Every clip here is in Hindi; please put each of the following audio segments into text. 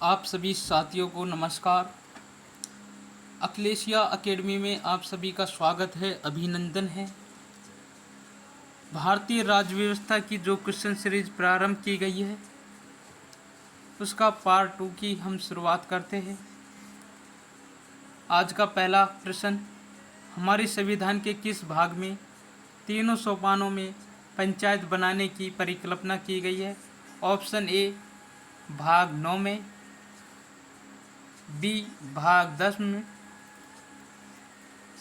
आप सभी साथियों को नमस्कार। अखिलेशिया एकेडमी में आप सभी का स्वागत है, अभिनंदन है। भारतीय राज्य व्यवस्था की जो क्वेश्चन सीरीज प्रारंभ की गई है उसका पार्ट 2 की हम शुरुआत करते हैं। आज का पहला प्रश्न, हमारे संविधान के किस भाग में तीनों सोपानों में पंचायत बनाने की परिकल्पना की गई है? ऑप्शन ए भाग 9 में, बी भाग 10 में,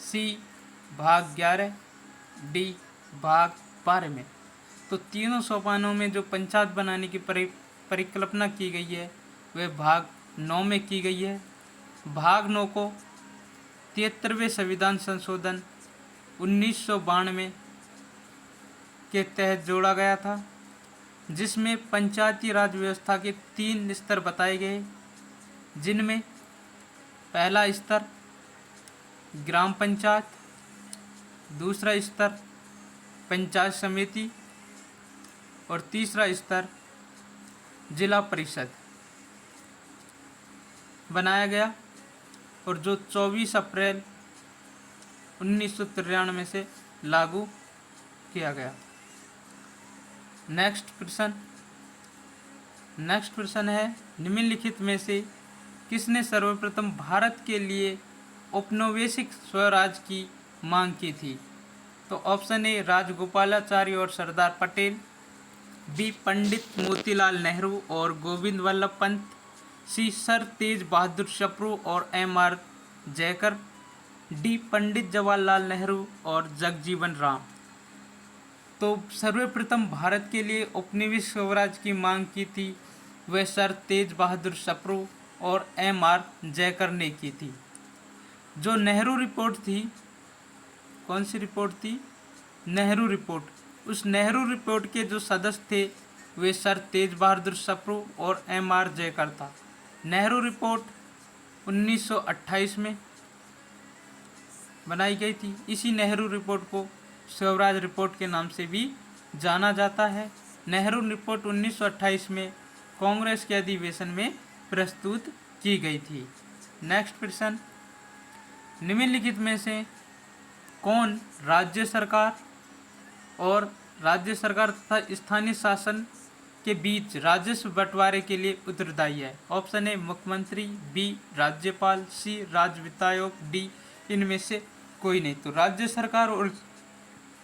सी भाग 11, डी भाग 12 में। तो तीनों सोपानों में जो पंचायत बनाने की परिकल्पना की गई है वह भाग 9 में की गई है। भाग 9 को 73वें संविधान संशोधन 1992 के तहत जोड़ा गया था, जिसमें पंचायती राज व्यवस्था के 3 स्तर बताए गए, जिनमें पहला स्तर ग्राम पंचायत, दूसरा स्तर पंचायत समिति और तीसरा स्तर जिला परिषद बनाया गया, और जो 24 अप्रैल 1993 से लागू किया गया। नेक्स्ट प्रश्न है, निम्नलिखित में से किसने सर्वप्रथम भारत के लिए औपनिवेशिक स्वराज की मांग की थी? तो ऑप्शन ए राजगोपालाचारी और सरदार पटेल, बी पंडित मोतीलाल नेहरू और गोविंद वल्लभ पंत, सी सर तेज बहादुर सप्रू और एम.आर. जयकर, डी पंडित जवाहरलाल नेहरू और जगजीवन राम। तो सर्वप्रथम भारत के लिए औपनिवेशिक स्वराज की मांग की थी वह सर तेज बहादुर सप्रू और एम.आर. जयकर ने की थी। जो नेहरू रिपोर्ट थी, कौन सी रिपोर्ट थी? नेहरू रिपोर्ट। उस नेहरू रिपोर्ट के जो सदस्य थे वे सर तेज बहादुर सप्रू और एम.आर. जयकर था। नेहरू रिपोर्ट 1928 में बनाई गई थी। इसी नेहरू रिपोर्ट को स्वराज रिपोर्ट के नाम से भी जाना जाता है। नेहरू रिपोर्ट 1928 में कांग्रेस के अधिवेशन में प्रस्तुत की गई थी। नेक्स्ट प्रश्न, निम्नलिखित में से कौन राज्य सरकार तथा स्थानीय शासन के बीच राजस्व बंटवारे के लिए उत्तरदायी है? ऑप्शन ए मुख्यमंत्री, बी राज्यपाल, सी राज्य वित्त आयोग, डी इनमें से कोई नहीं। तो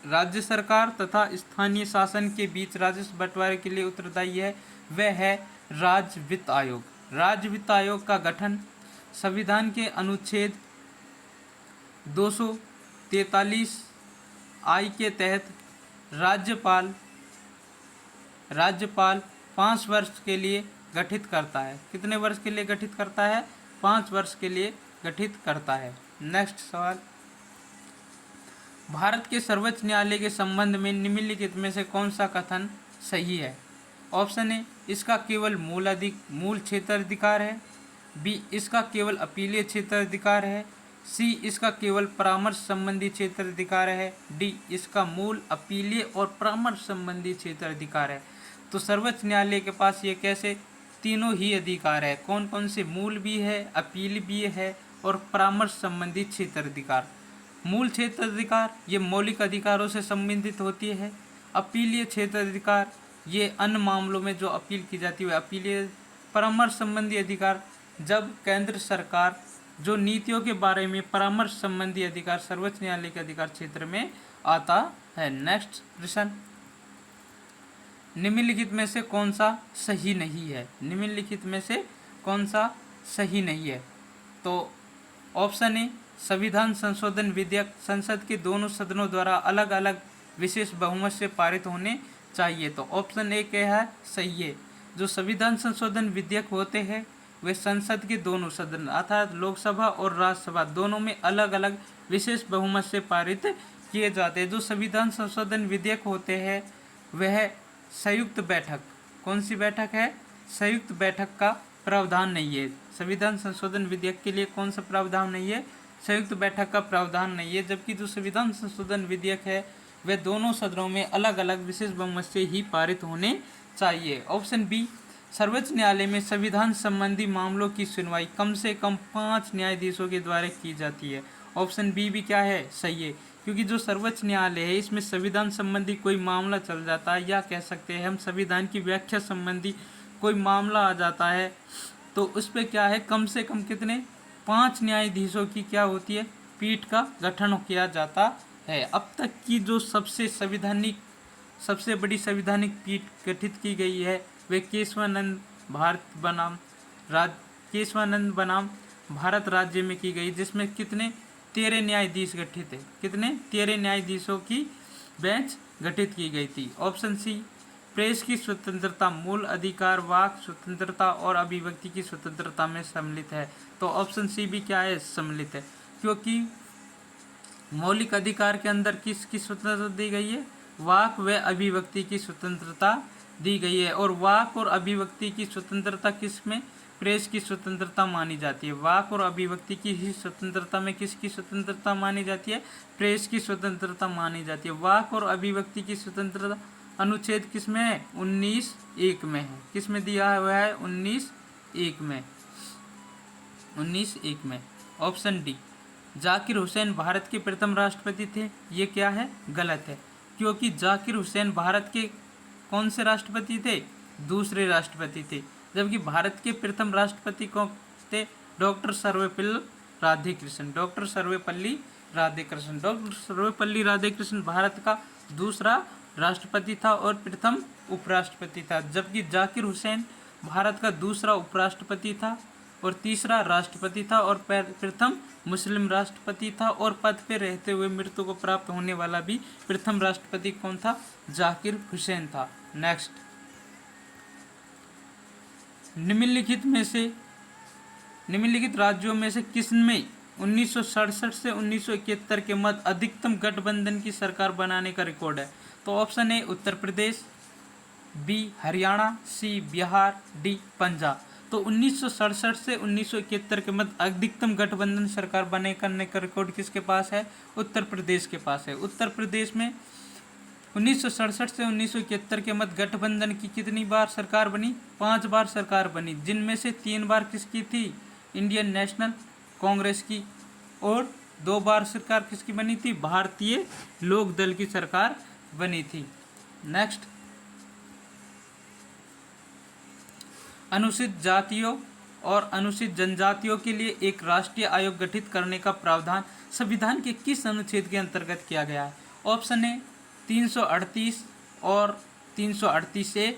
राज्य सरकार तथा स्थानीय शासन के बीच राजस्व बंटवारे के लिए उत्तरदायी है वह है राज्य वित्त आयोग। राज्य वित्त आयोग का गठन संविधान के अनुच्छेद 243 आई के तहत राज्यपाल 5 वर्ष के लिए गठित करता है। कितने वर्ष के लिए गठित करता है? 5 वर्ष के लिए गठित करता है। नेक्स्ट सवाल, भारत के सर्वोच्च न्यायालय के संबंध में निम्नलिखित में से कौन सा कथन सही है? ऑप्शन ए इसका केवल मूल क्षेत्राधिकार है, बी इसका केवल अपीलीय क्षेत्राधिकार है, सी इसका केवल परामर्श संबंधी क्षेत्राधिकार है, डी इसका मूल अपीलीय और परामर्श संबंधी क्षेत्राधिकार है। तो सर्वोच्च न्यायालय के पास ये कैसे तीनों ही अधिकार है? कौन कौन से? मूल भी है, अपील भी है और परामर्श संबंधी क्षेत्राधिकार। मूल क्षेत्राधिकार ये मौलिक अधिकारों से संबंधित होती है। अपीलीय क्षेत्राधिकार ये अन्य मामलों में जो अपील की जाती है अपीलीय। परामर्श संबंधी अधिकार जब केंद्र सरकार जो नीतियों के बारे में परामर्श संबंधी अधिकार सर्वोच्च न्यायालय के अधिकार क्षेत्र में आता है। नेक्स्ट प्रश्न, निम्नलिखित में से कौन सा सही नहीं है? निम्नलिखित में से कौन सा सही नहीं है? तो ऑप्शन ए संविधान संशोधन विधेयक संसद के दोनों सदनों द्वारा अलग अलग विशेष बहुमत से पारित होने चाहिए। तो ऑप्शन ए क्या है? सही है। जो संविधान संशोधन विधेयक होते हैं वे संसद के दोनों सदन अर्थात लोकसभा और राज्यसभा दोनों में अलग अलग विशेष बहुमत से पारित किए जाते हैं। जो संविधान संशोधन विधेयक होते हैं वह संयुक्त बैठक, कौन सी बैठक है? संयुक्त बैठक का प्रावधान नहीं है। संविधान संशोधन विधेयक के लिए कौन सा प्रावधान नहीं है? संयुक्त बैठक का प्रावधान नहीं है। जबकि जो संविधान संशोधन विधेयक है वह दोनों सदनों में अलग अलग विशेष बहुमत से ही पारित होने चाहिए। ऑप्शन बी सर्वोच्च न्यायालय में संविधान संबंधी मामलों की सुनवाई कम से कम 5 न्यायाधीशों के द्वारा की जाती है। ऑप्शन बी भी क्या है, सही है, क्योंकि जो सर्वोच्च न्यायालय है इसमें संविधान संबंधी कोई मामला चल जाता है, या कह सकते हैं हम संविधान की व्याख्या संबंधी कोई मामला आ जाता है, तो उस पर क्या है, कम से कम कितने 5 न्यायाधीशों की क्या होती है, पीठ का गठन किया जाता है। अब तक की जो सबसे बड़ी संवैधानिक पीठ गठित की गई है वे केशवानंद बनाम भारत राज्य में की गई, जिसमें कितने 13 न्यायाधीश गठित है, कितने 13 न्यायाधीशों की बेंच गठित की गई थी। ऑप्शन सी, प्रेस की स्वतंत्रता मूल अधिकार वाक स्वतंत्रता और अभिव्यक्ति की स्वतंत्रता में सम्मिलित है। तो ऑप्शन सी भी क्या है, सम्मिलित है, क्योंकि मौलिक अधिकार के अंदर किसकी स्वतंत्रता दी गई है, वाक व अभिव्यक्ति की स्वतंत्रता दी गई है। और वाक और अभिव्यक्ति की स्वतंत्रता किसमें, प्रेस की स्वतंत्रता मानी जाती है। वाक और अभिव्यक्ति की ही स्वतंत्रता में किसकी स्वतंत्रता मानी जाती है, प्रेस की स्वतंत्रता मानी जाती है। वाक और अभिव्यक्ति की स्वतंत्रता अनुच्छेद किसमें है, 19(1) में है। किसमें दिया हुआ है, 19(1) में, 19(1) में। ऑप्शन डी, जाकिर हुसैन भारत के प्रथम राष्ट्रपति थे, ये क्या है, गलत है, क्योंकि जाकिर हुसैन भारत के कौन से राष्ट्रपति थे, दूसरे राष्ट्रपति थे, जबकि भारत के प्रथम राष्ट्रपति कौन थे, डॉक्टर सर्वपल्ली राधाकृष्णन। डॉक्टर सर्वपल्ली राधाकृष्णन भारत का दूसरा राष्ट्रपति था और प्रथम उपराष्ट्रपति था, जबकि जाकिर हुसैन भारत का दूसरा उपराष्ट्रपति था और तीसरा राष्ट्रपति था और प्रथम मुस्लिम राष्ट्रपति था, और पद पे रहते हुए मृत्यु को प्राप्त होने वाला भी प्रथम राष्ट्रपति कौन था, जाकिर हुसैन था। नेक्स्ट, निम्नलिखित राज्यों में से किसमें 1967 से 1971 के मध्य अधिकतम गठबंधन की सरकार बनाने का रिकॉर्ड है। तो option A Uttar Pradesh, B Haryana, C Bihar, D Punjab. तो 1967 से 1971 के मध्य अधिकतम गठबंधन सरकार बने करने का रिकॉर्ड किसके पास है, उत्तर प्रदेश के पास है। उत्तर प्रदेश में 1967 से 1971 के मध्य गठबंधन की कितनी बार सरकार बनी, 5 बार सरकार बनी, जिनमें से 3 बार किसकी थी, इंडियन नेशनल कांग्रेस की, और 2 बार सरकार किसकी बनी थी, भारतीय लोक दल की सरकार बनी थी। नेक्स्ट, अनुसूचित जातियों और अनुसूचित जनजातियों के लिए एक राष्ट्रीय आयोग गठित करने का प्रावधान संविधान के किस अनुच्छेद के अंतर्गत किया गया है। ऑप्शन ए 338 और 338A,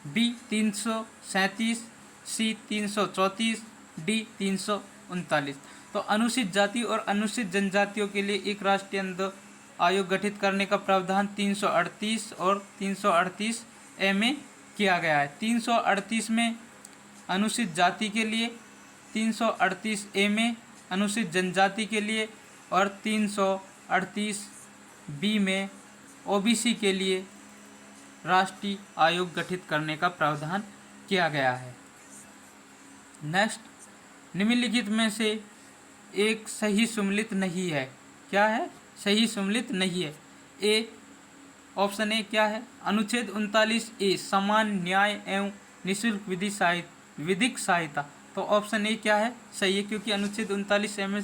बी 337, सी 334, डी 339। तो अनुसूचित जाति और अनुसूचित जनजातियों के लिए एक राष्ट्रीय आयोग गठित करने का प्रावधान 338 और 338A में किया गया है। 338 में अनुसूचित जाति के लिए, 338A में अनुसूचित जनजाति के लिए और 338B में OBC के लिए राष्ट्रीय आयोग गठित करने का प्रावधान किया गया है। नेक्स्ट, निम्नलिखित में से एक सही सम्मिलित नहीं है, क्या है, सही सम्मिलित नहीं है। ए, ऑप्शन ए क्या है, अनुच्छेद 39A समान न्याय एवं निःशुल्क विधिक सहायता। तो ऑप्शन ए क्या है, सही है, क्योंकि अनुच्छेद 39A में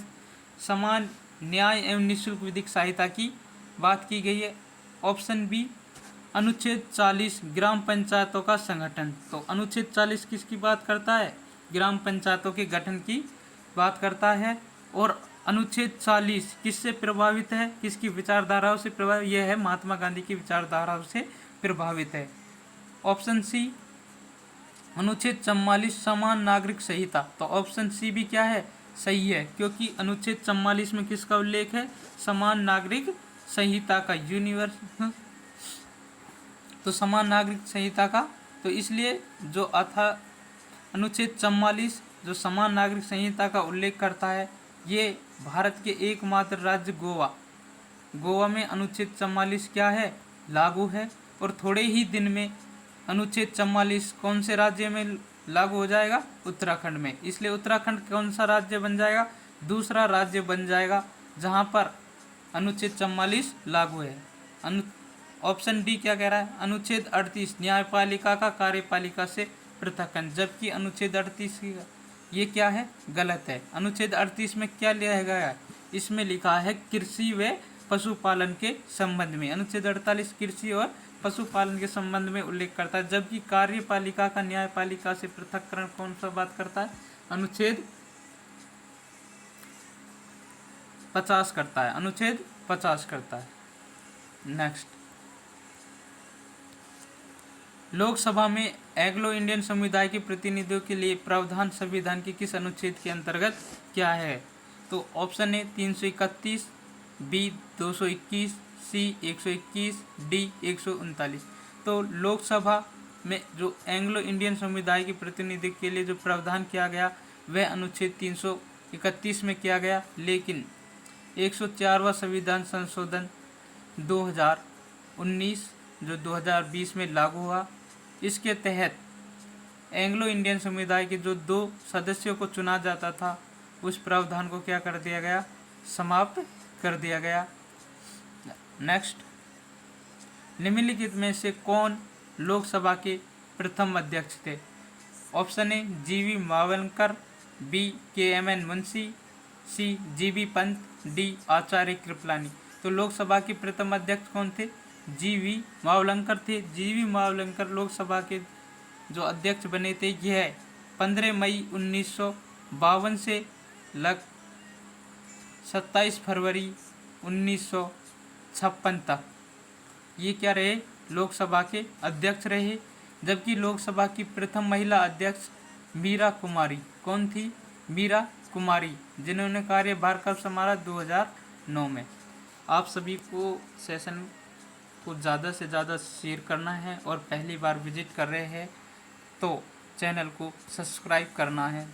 समान न्याय एवं निःशुल्क विधिक सहायता की बात की गई है। ऑप्शन बी, अनुच्छेद 40 ग्राम पंचायतों का संगठन। तो अनुच्छेद 40 किसकी बात करता है, ग्राम पंचायतों के गठन की बात करता है। और अनुच्छेद 40 किससे प्रभावित है, किसकी विचारधाराओं से प्रभावित, यह है महात्मा गांधी की विचारधाराओं से प्रभावित है। ऑप्शन सी, अनुच्छेद 44 समान नागरिक संहिता। तो ऑप्शन सी भी क्या है, सही है, क्योंकि अनुच्छेद 44 में किसका उल्लेख है, समान नागरिक संहिता का, तो समान नागरिक संहिता का। तो इसलिए जो अनुच्छेद 44 जो समान नागरिक संहिता का उल्लेख करता है, ये भारत के एकमात्र राज्य गोवा में अनुच्छेद 44 क्या है, लागू है। और थोड़े ही दिन में अनुच्छेद 44 कौन से राज्य में लागू हो जाएगा, उत्तराखंड में। इसलिए उत्तराखंड कौन सा राज्य बन जाएगा, दूसरा राज्य बन जाएगा जहाँ पर अनुच्छेद 44 लागू है। ऑप्शन डी क्या कह रहा है, अनुच्छेद 38 न्यायपालिका का कार्यपालिका से पृथक्करण। जबकि अनुच्छेद 38 ये क्या है, गलत है। अनुच्छेद 38 में क्या लिया गया है, इसमें लिखा है कृषि व पशुपालन के संबंध में। अनुच्छेद 48 कृषि और पशुपालन के संबंध में उल्लेख करता है, जबकि कार्यपालिका का न्यायपालिका से पृथक्करण कौन सा बात करता है, अनुच्छेद 50 करता है, अनुच्छेद 50 करता है। नेक्स्ट, लोकसभा में एंग्लो इंडियन समुदाय के प्रतिनिधियों के लिए प्रावधान संविधान के किस अनुच्छेद के अंतर्गत क्या है? तो option A 331, B 221, C 121, D 139। तो लोकसभा में जो एंग्लो इंडियन समुदाय के प्रतिनिधि के लिए जो प्रावधान किया गया वह अनुच्छेद 331 में किया गया, लेकिन 104वां संविधान संशोधन 2019 जो 2020 में लागू हुआ, इसके तहत एंग्लो इंडियन समुदाय के जो 2 सदस्यों को चुना जाता था उस प्रावधान को क्या कर दिया गया, समाप्त कर दिया गया। नेक्स्ट, निम्नलिखित में से कौन लोकसभा के प्रथम अध्यक्ष थे? ऑप्शन ए जीवी मावलंकर, बी KMN मुंशी, सी जीबी पंत, डी आचार्य कृपलानी। तो लोकसभा के प्रथम अध्यक्ष कौन थे? जीवी मावलंकर थे। जीवी मावलंकर लोकसभा के जो अध्यक्ष बने थे यह 15 मई 1952 से 27 फरवरी 1956 तक ये क्या रहे, लोकसभा के अध्यक्ष रहे। जबकि लोकसभा की प्रथम महिला अध्यक्ष मीरा कुमारी, कौन थी? मीरा कुमारी, जिन्होंने कार्यभार कब संभाला, 2009 में। आप सभी को सेशन को ज़्यादा से ज़्यादा शेयर करना है और पहली बार विजिट कर रहे हैं तो चैनल को सब्सक्राइब करना है।